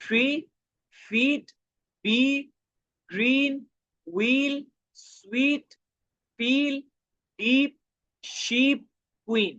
Tree, feet, bee, green, wheel, sweet, peel, deep, sheep, queen.